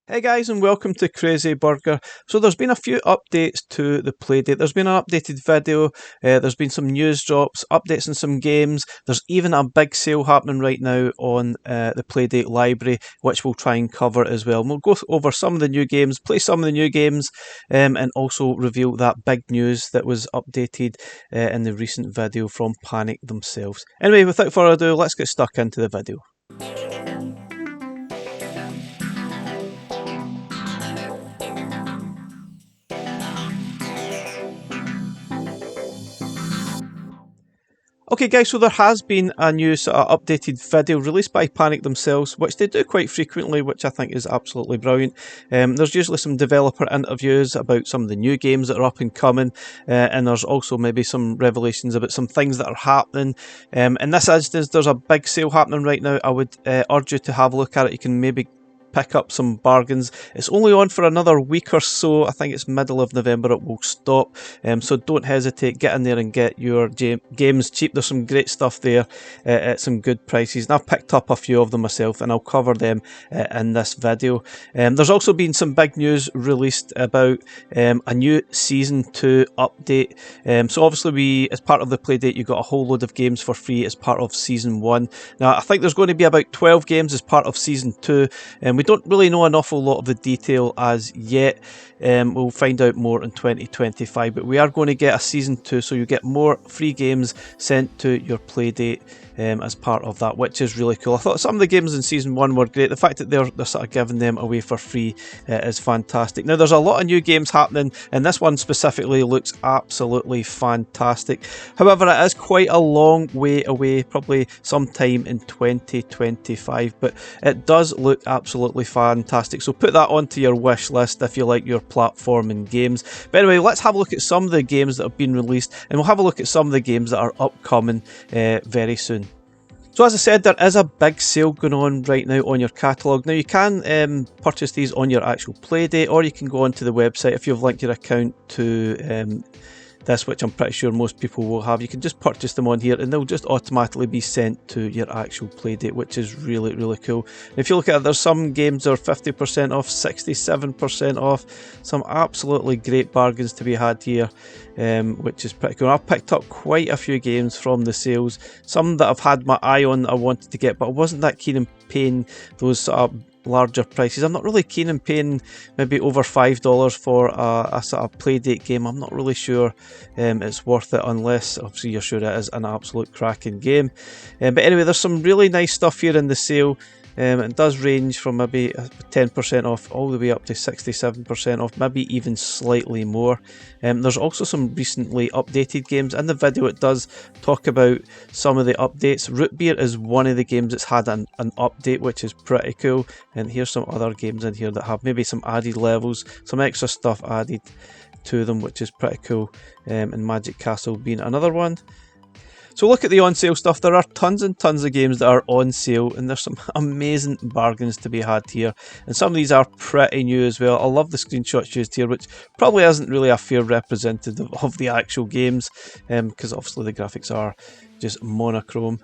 Hey guys, and welcome to Crazy Burger. So there's been a few updates to the Playdate. There's been an updated video, there's been some news drops, updates on some games. There's even a big sale happening right now on the Playdate library, which we'll try and cover as well. And we'll go over some of the new games, play some of the new games, and also reveal that big news that was updated in the recent video from Panic themselves. Anyway, without further ado, let's get stuck into the video. Okay guys, so there has been a new sort of updated video released by Panic themselves, which they do quite frequently, which I think is absolutely brilliant. There's usually some developer interviews about some of the new games that are up and coming, and there's also maybe some revelations about some things that are happening. In this instance, there's a big sale happening right now. I would urge you to have a look at it. You can maybe pick up some bargains. It's only on for another week or so. I think it's middle of November it will stop, so don't hesitate, get in there and get your games cheap. There's some great stuff there at some good prices, and I've picked up a few of them myself and I'll cover them in this video. There's also been some big news released about a new Season 2 update. So obviously as part of the Playdate, you got a whole load of games for free as part of Season 1. Now I think there's going to be about 12 games as part of Season 2, and we don't really know an awful lot of the detail as yet. We'll find out more in 2025, but we are going to get a Season 2, so you get more free games sent to your Playdate as part of that, which is really cool. I thought some of the games in Season 1 were great. The fact that they're sort of giving them away for free is fantastic. Now, there's a lot of new games happening, and this one specifically looks absolutely fantastic. However, it is quite a long way away, probably sometime in 2025, but it does look absolutely fantastic. So put that onto your wish list if you like your platforming games. But anyway, let's have a look at some of the games that have been released, and we'll have a look at some of the games that are upcoming very soon. So as I said, there is a big sale going on right now on your catalogue. Now you can purchase these on your actual Playdate, or you can go onto the website if you've linked your account to this, which I'm pretty sure most people will have. You can just purchase them on here and they'll just automatically be sent to your actual Playdate, which is really, really cool. And if you look at it, there's some games that are 50% off, 67% off, some absolutely great bargains to be had here, which is pretty cool. I've picked up quite a few games from the sales, some that I've had my eye on that I wanted to get, but I wasn't that keen in paying those sort of larger prices. I'm not really keen in paying maybe over $5 for a sort of Playdate game. I'm not really sure it's worth it, unless obviously you're sure it is an absolute cracking game. But anyway, there's some really nice stuff here in the sale. It does range from maybe 10% off all the way up to 67% off, maybe even slightly more. There's also some recently updated games. In the video it does talk about some of the updates. Root Beer is one of the games that's had an update, which is pretty cool. And here's some other games in here that have maybe some added levels, some extra stuff added to them, which is pretty cool. And Magic Castle being another one. So look at the on sale stuff. There are tons and tons of games that are on sale, and there's some amazing bargains to be had here. And some of these are pretty new as well. I love the screenshots used here, which probably isn't really a fair representative of the actual games, because obviously the graphics are just monochrome.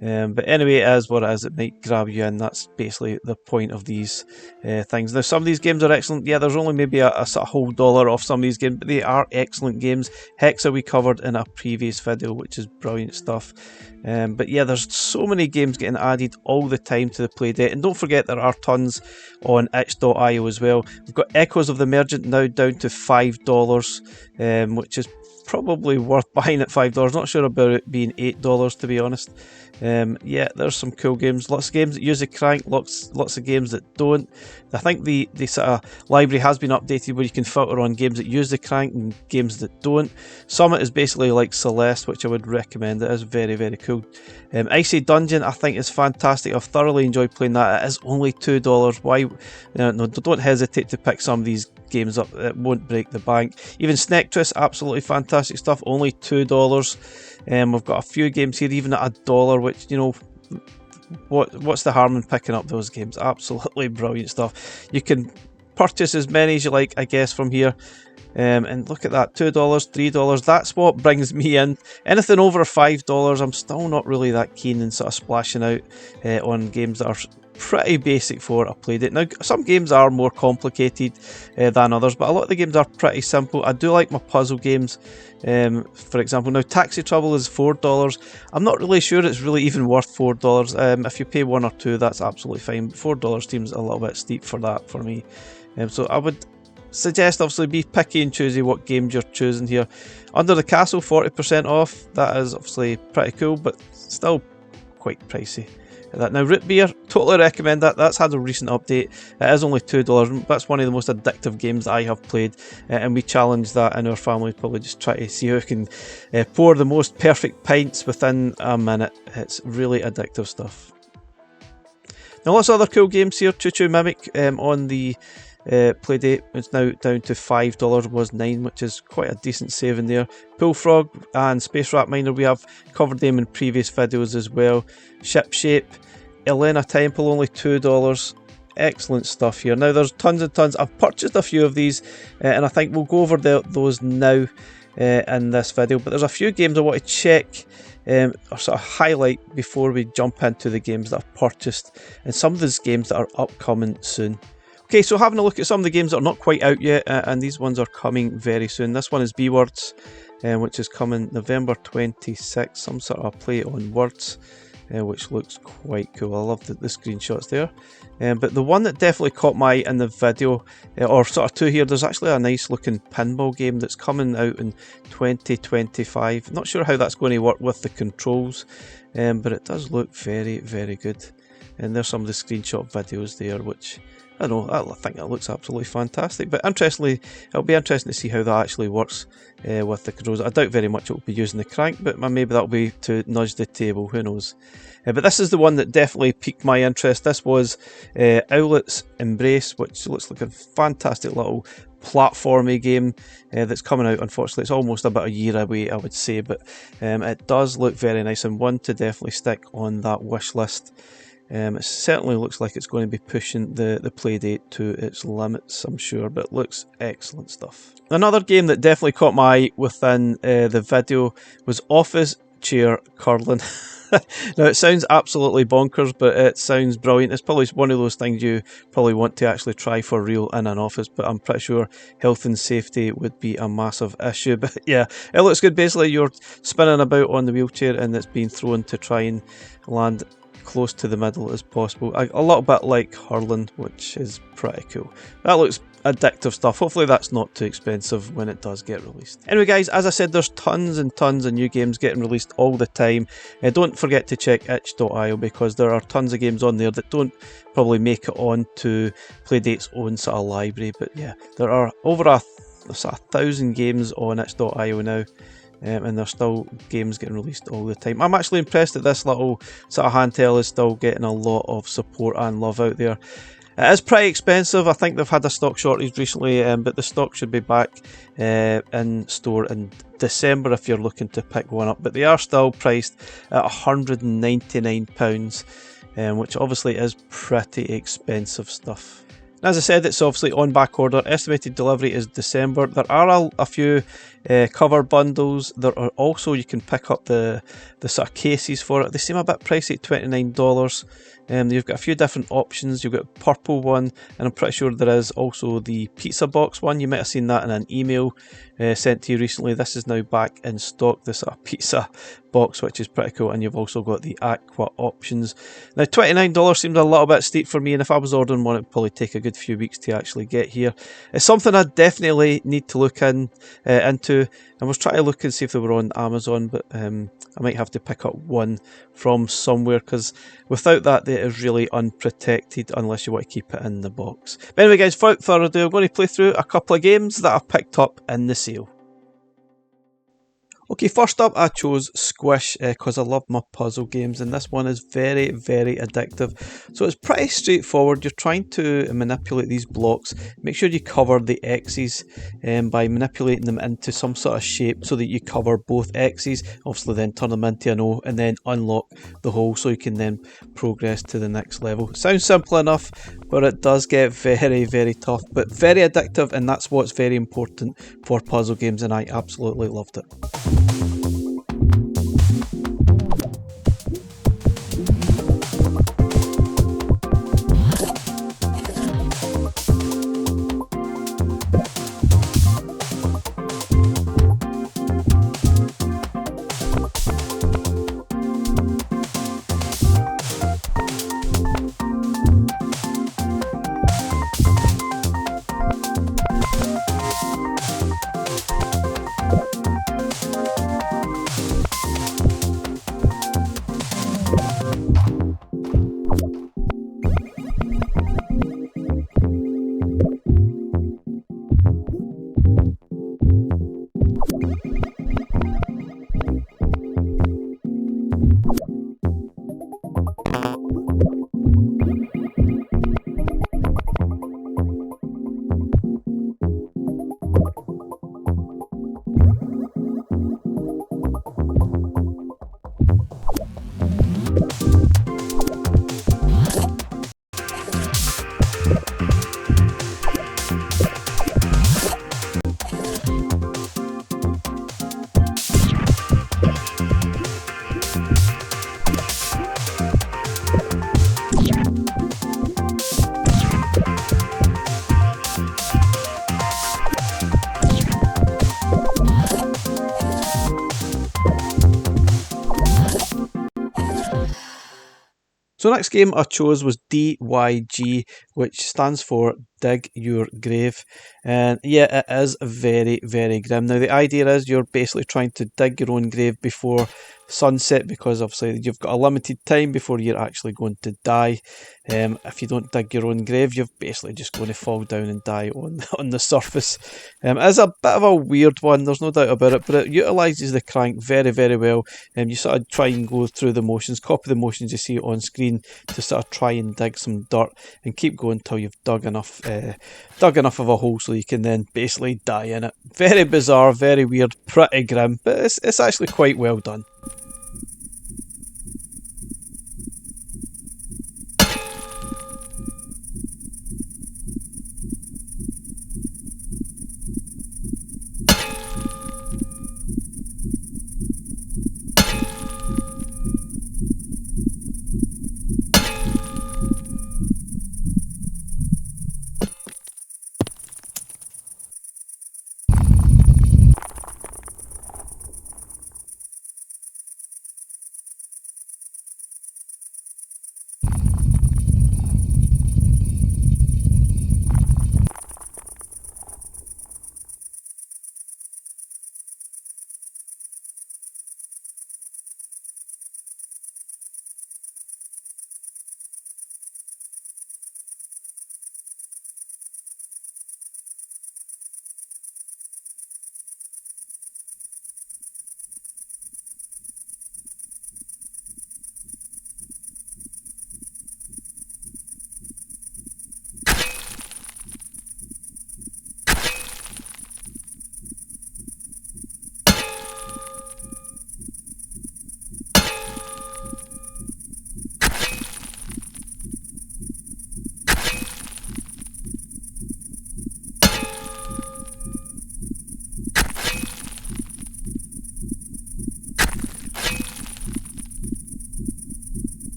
But anyway, it is what it is. It might grab you in. That's basically the point of these things. Now, some of these games are excellent. Yeah, there's only maybe a sort of whole dollar off some of these games, but they are excellent games. Hexa we covered in a previous video, which is brilliant stuff. But yeah, there's so many games getting added all the time to the Playdate. And don't forget, there are tons on itch.io as well. We've got Echoes of the Emergent now down to $5, which is probably worth buying at $5. Not sure about it being $8, to be honest. Yeah, there's some cool games. Lots of games that use the crank, lots of games that don't. I think the sort of library has been updated where you can filter on games that use the crank and games that don't. Summit is basically like Celeste, which I would recommend. It is very, very cool. Icy Dungeon, I think, is fantastic. I've thoroughly enjoyed playing that. It is only $2. Why? No, don't hesitate to pick some of these games up. It won't break the bank. Even Snake Twist, absolutely fantastic stuff. Only $2. We've got a few games here even at $1, which, you know, what's the harm in picking up those games? Absolutely brilliant stuff. You can purchase as many as you like, I guess, from here. And look at that, $2, $3, that's what brings me in. Anything over $5, I'm still not really that keen in sort of splashing out on games that are pretty basic for a Playdate. Now, some games are more complicated than others, but a lot of the games are pretty simple. I do like my puzzle games. For example, now Taxi Trouble is $4. I'm not really sure it's really even worth $4. If you pay 1 or 2, that's absolutely fine. But $4 seems a little bit steep for that for me. So I would suggest obviously be picky and choosy what games you're choosing here. Under the Castle, 40% off. That is obviously pretty cool, but still quite pricey. Now, Root Beer, totally recommend that. That's had a recent update. It is only $2. That's one of the most addictive games that I have played, and we challenge that in our family. Probably just try to see who can pour the most perfect pints within a minute. It's really addictive stuff. Now, lots of other cool games here. Choo Choo Mimic on the Playdate, it's now down to $5, was $9, which is quite a decent saving there. Bullfrog and Space Rat Miner, we have covered them in previous videos as well. Ship Shape, Elena Temple, only $2. Excellent stuff here. Now there's tons and tons. I've purchased a few of these, and I think we'll go over those now in this video, but there's a few games I want to check or sort of highlight before we jump into the games that I've purchased, and some of these games that are upcoming soon. Okay, so having a look at some of the games that are not quite out yet, and these ones are coming very soon. This one is B-Words, which is coming November 26th, some sort of play on words, which looks quite cool. I love the screenshots there. But the one that definitely caught my eye in the video, or sort of two here, there's actually a nice looking pinball game that's coming out in 2025. Not sure how that's going to work with the controls, but it does look very, very good. And there's some of the screenshot videos there, which I don't know, I think it looks absolutely fantastic. But interestingly, it'll be interesting to see how that actually works with the controls. I doubt very much it will be using the crank, but maybe that'll be to nudge the table, who knows. But this is the one that definitely piqued my interest. This was Owlet's Embrace, which looks like a fantastic little platformy game that's coming out. Unfortunately, it's almost about a year away, I would say, but it does look very nice, and one to definitely stick on that wish list. It certainly looks like it's going to be pushing the Playdate to its limits, I'm sure, but it looks excellent stuff. Another game that definitely caught my eye within the video was Office Chair Curling. Now, it sounds absolutely bonkers, but it sounds brilliant. It's probably one of those things you probably want to actually try for real in an office, but I'm pretty sure health and safety would be a massive issue. But yeah, it looks good. Basically, you're spinning about on the wheelchair and it's being thrown to try and land close to the middle as possible. A little bit like hurling, which is pretty cool. That looks addictive stuff. Hopefully that's not too expensive when it does get released. Anyway guys, as I said, there's tons and tons of new games getting released all the time. Don't forget to check itch.io, because there are tons of games on there that don't probably make it on to Playdate's own sort of library. But yeah, there are over a 1,000 games on itch.io now. And there's still games getting released all the time. I'm actually impressed that this little sort of handheld is still getting a lot of support and love out there. It is pretty expensive. I think they've had a stock shortage recently, but the stock should be back in store in December if you're looking to pick one up. But they are still priced at £199, which obviously is pretty expensive stuff. As I said, it's obviously on back order. Estimated delivery is December. There are a few cover bundles. There are also, you can pick up the sort of cases for it. They seem a bit pricey at $29. You've got a few different options. You've got a purple one, and I'm pretty sure there is also the pizza box one. You might have seen that in an email sent to you recently. This is now back in stock, this sort of pizza box, which is pretty cool. And you've also got the aqua options. Now, $29 seems a little bit steep for me, and if I was ordering one, it would probably take a good few weeks to actually get here. It's something I definitely need to look into. I was trying to look and see if they were on Amazon, but I might have to pick up one from somewhere, because without that, it is really unprotected unless you want to keep it in the box. But anyway guys, without further ado, I'm going to play through a couple of games that I've picked up in the sale. Okay, first up I chose Squish because I love my puzzle games, and this one is very, very addictive. So it's pretty straightforward. You're trying to manipulate these blocks. Make sure you cover the X's by manipulating them into some sort of shape so that you cover both X's. Obviously then turn them into an O and then unlock the hole so you can then progress to the next level. Sounds simple enough, but it does get very, very tough, but very addictive, and that's what's very important for puzzle games, and I absolutely loved it. So next game I chose was DYG, which stands for Dig Your Grave. And yeah, it is very, very grim. Now the idea is you're basically trying to dig your own grave before sunset, because obviously you've got a limited time before you're actually going to die. If you don't dig your own grave, you're basically just going to fall down and die on, on the surface. It is a bit of a weird one, there's no doubt about it, but it utilises the crank very, very well. You sort of try and go through the motions, copy the motions you see on screen to sort of try and dig some dirt, and keep going until you've dug enough of a hole so you can then basically die in it. Very bizarre, very weird, pretty grim, but it's actually quite well done.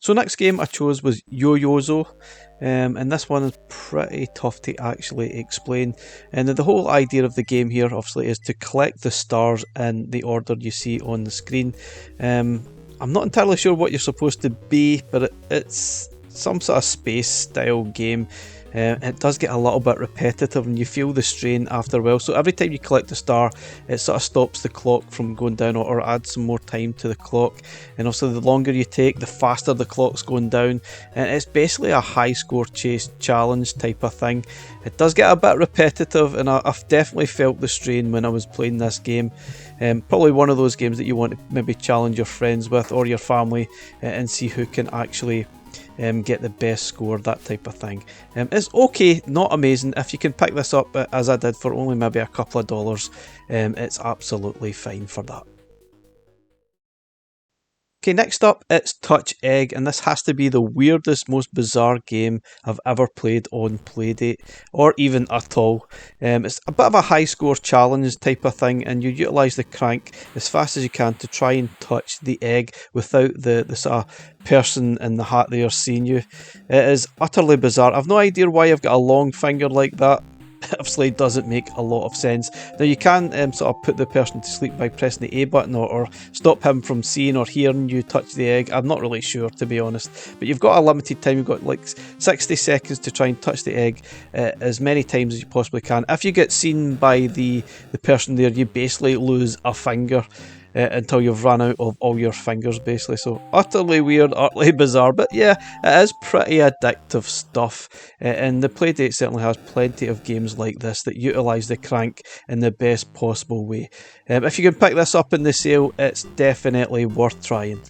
So next game I chose was Yoyoo, and this one is pretty tough to actually explain. And the whole idea of the game here obviously is to collect the stars in the order you see on the screen. I'm not entirely sure what you're supposed to be, but it's some sort of space style game. It does get a little bit repetitive and you feel the strain after a while. So every time you collect a star, it sort of stops the clock from going down or adds some more time to the clock. And also the longer you take, the faster the clock's going down. And it's basically a high score chase challenge type of thing. It does get a bit repetitive and I've definitely felt the strain when I was playing this game. Probably one of those games that you want to maybe challenge your friends with or your family and see who can actually get the best score, that type of thing. It's okay, not amazing. If you can pick this up as I did for only maybe a couple of dollars, it's absolutely fine for that. Okay, next up it's Touch Egg, and this has to be the weirdest, most bizarre game I've ever played on Playdate, or even at all. It's a bit of a high score challenge type of thing, and you utilise the crank as fast as you can to try and touch the egg without the sort of person in the hat there seeing you. It is utterly bizarre. I've no idea why I've got a long finger like that. Obviously doesn't make a lot of sense. Now you can sort of put the person to sleep by pressing the A button or stop him from seeing or hearing you touch the egg. I'm not really sure, to be honest, but you've got a limited time. You've got like 60 seconds to try and touch the egg as many times as you possibly can. If you get seen by the person there, you basically lose a finger. Until you've run out of all your fingers, basically. So utterly weird, utterly bizarre, but yeah, it is pretty addictive stuff. And the Playdate certainly has plenty of games like this that utilise the crank in the best possible way. If you can pick this up in the sale, it's definitely worth trying.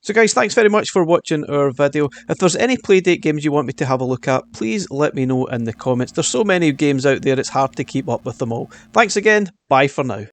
So guys, thanks very much for watching our video. If there's any Playdate games you want me to have a look at, please let me know in the comments. There's so many games out there, it's hard to keep up with them all. Thanks again, bye for now.